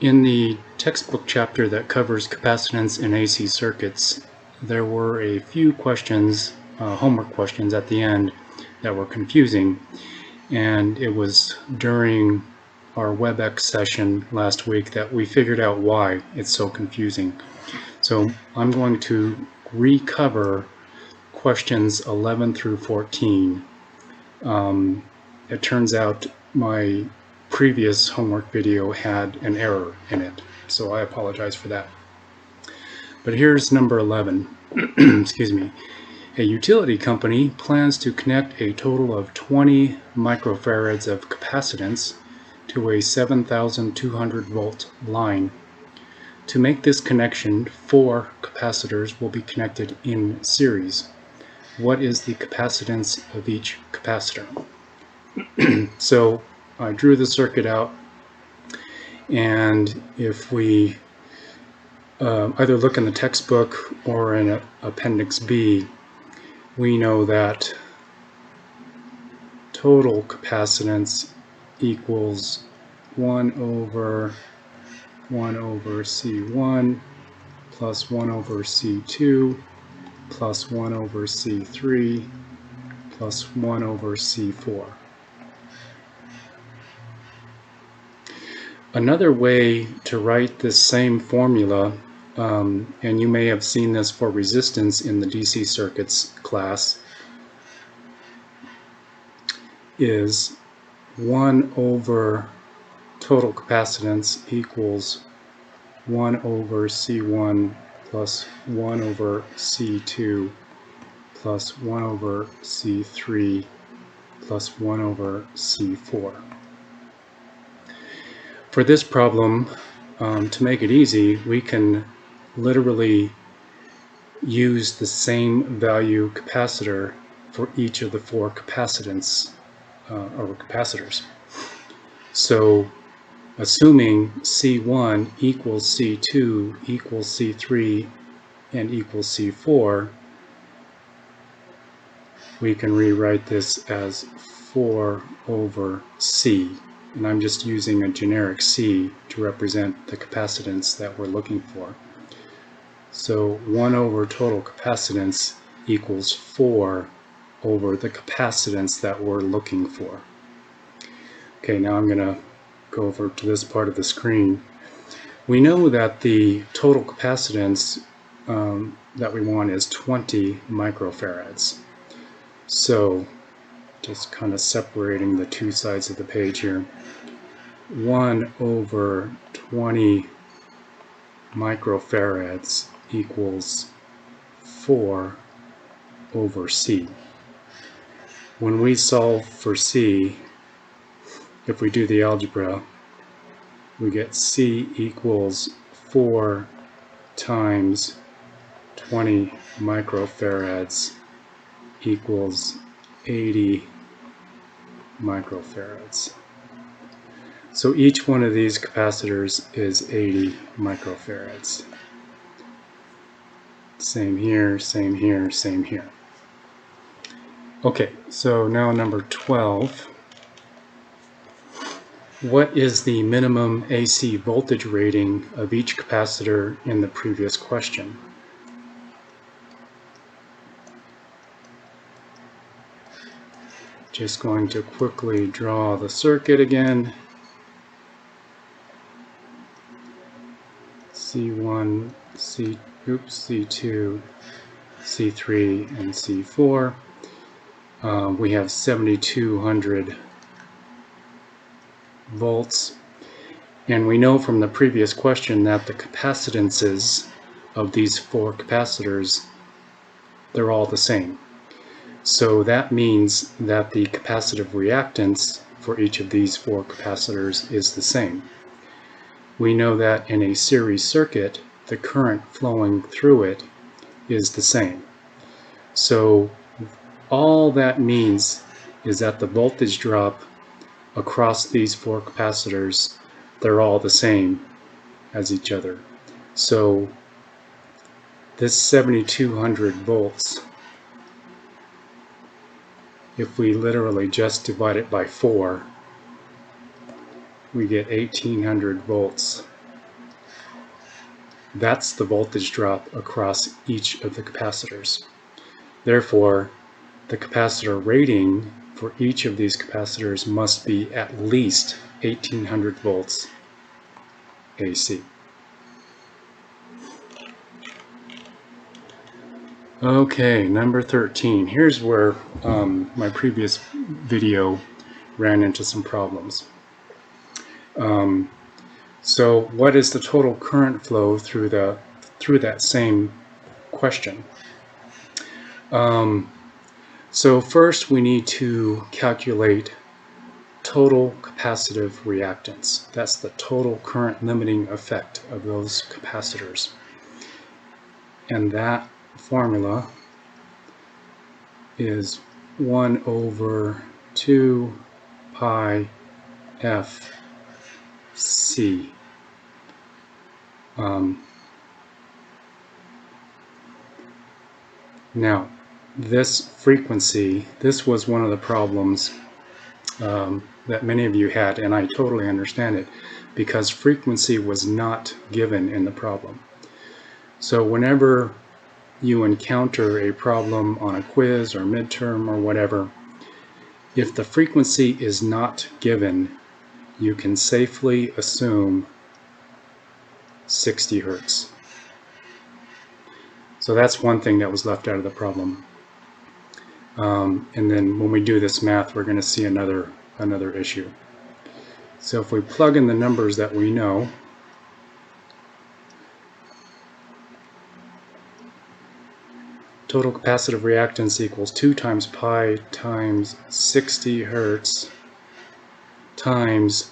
In the textbook chapter that covers capacitance in AC circuits, there were a few questions, homework questions at the end that were confusing, and it was during our WebEx session last week that we figured out why it's so confusing. So I'm going to recover questions 11 through 14. It turns out my previous homework video had an error in it, so I apologize for that. But here's number 11. Excuse me. A utility company plans to connect a total of 20 microfarads of capacitance to a 7,200 volt line. To make this connection, 4 capacitors will be connected in series. What is the capacitance of each capacitor? So I drew the circuit out, and if we either look in the textbook or in Appendix B, we know that total capacitance equals 1 over C1 plus 1 over C2 plus 1 over C3 plus 1 over C4. Another way to write this same formula, and you may have seen this for resistance in the DC circuits class, is 1 over total capacitance equals 1 over C1 plus 1 over C2 plus 1 over C3 plus 1 over C4. For this problem, to make it easy, we can literally use the same value capacitor for each of the 4 capacitors. So assuming C1 equals C2 equals C3 and equals C4, we can rewrite this as 4 over C. And I'm just using a generic C to represent the capacitance that we're looking for. So 1 over total capacitance equals 4 over the capacitance that we're looking for. Okay, now I'm going to go over to this part of the screen. We know that the total capacitance that we want is 20 microfarads. So just kind of separating the two sides of the page here. 1 over 20 microfarads equals 4 over C. When we solve for C, if we do the algebra, we get C equals 4 times 20 microfarads equals 80 microfarads. So each one of these capacitors is 80 microfarads. Same here, same here, same here. Okay, so now number 12. What is the minimum AC voltage rating of each capacitor in the previous question? Just going to quickly draw the circuit again. C1, C2, C3, and C4. We have 7,200 volts, and we know from the previous question that the capacitances of these 4 capacitors, they're all the same. So that means that the capacitive reactance for each of these 4 capacitors is the same. We know that in a series circuit, the current flowing through it is the same. So all that means is that the voltage drop across these 4 capacitors, they're all the same as each other. So this 7,200 volts, if we literally just divide it by 4, we get 1,800 volts That's the voltage drop across each of the capacitors. Therefore, the capacitor rating for each of these capacitors must be at least 1800 volts AC. Okay, number 13. Here's where my previous video ran into some problems. So what is the total current flow through that same question? So first we need to calculate total capacitive reactance. That's the total current limiting effect of those capacitors. And that formula is 1 over 2 pi f c. Now, this frequency, this was one of the problems that many of you had, and I totally understand it, because frequency was not given in the problem. So whenever you encounter a problem on a quiz or midterm or whatever, if the frequency is not given, you can safely assume 60 hertz. So that's one thing that was left out of the problem. And then when we do this math, we're going to see another issue. So if we plug in the numbers that we know, total capacitive reactance equals 2 times pi times 60 hertz times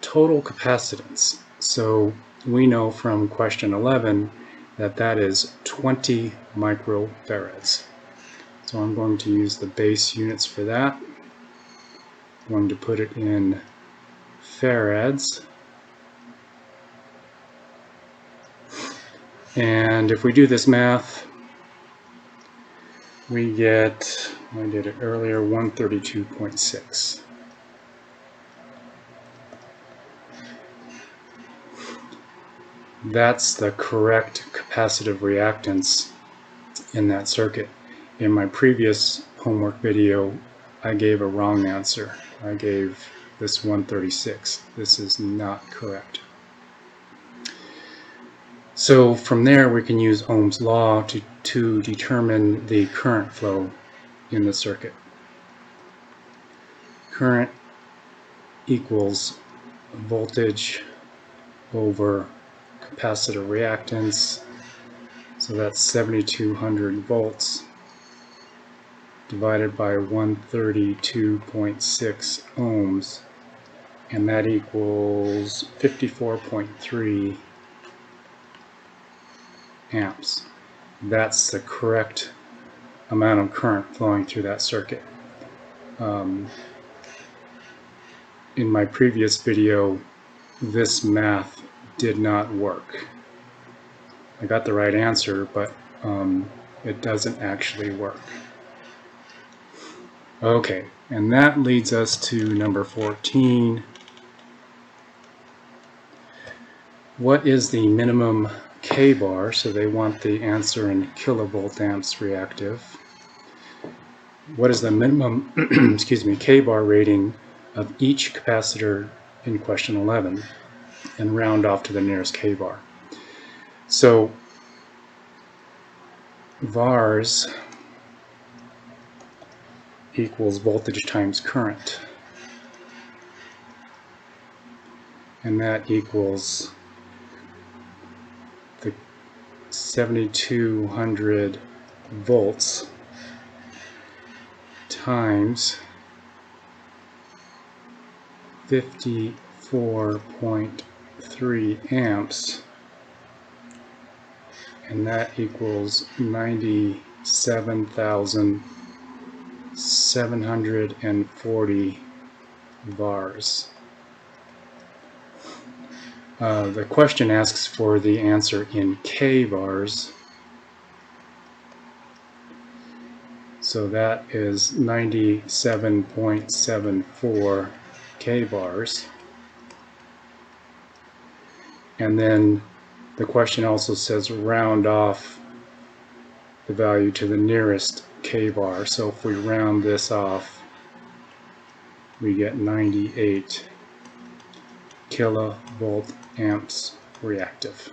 total capacitance. So we know from question 11 that that is 20 microfarads. So I'm going to use the base units for that. I'm going to put it in farads. And if we do this math, we get, I did it earlier, 132.6. That's the correct capacitive reactance in that circuit. In my previous homework video, I gave a wrong answer. I gave this 136. This is not correct. So from there we can use Ohm's law to determine the current flow in the circuit. Current equals voltage over capacitor reactance. So that's 7200 volts divided by 132.6 ohms, and that equals 54.3 amps. That's the correct amount of current flowing through that circuit. In my previous video, this math did not work. I got the right answer, but it doesn't actually work. Okay, and that leads us to number 14. What is the minimum K-bar? So they want the answer in kilovolt amps reactive. What is the minimum excuse me, K-bar rating of each capacitor in question 11? And round off to the nearest K-bar. So VARs equals voltage times current, and that equals the 7200 volts times 54.3 amps, and that equals 97,740 VARs. The question asks for the answer in K-VARs, so that is 97.74 K-VARs. And then The question also says round off the value to the nearest kVar. So if we round this off, we get 98 kilovolt amps reactive.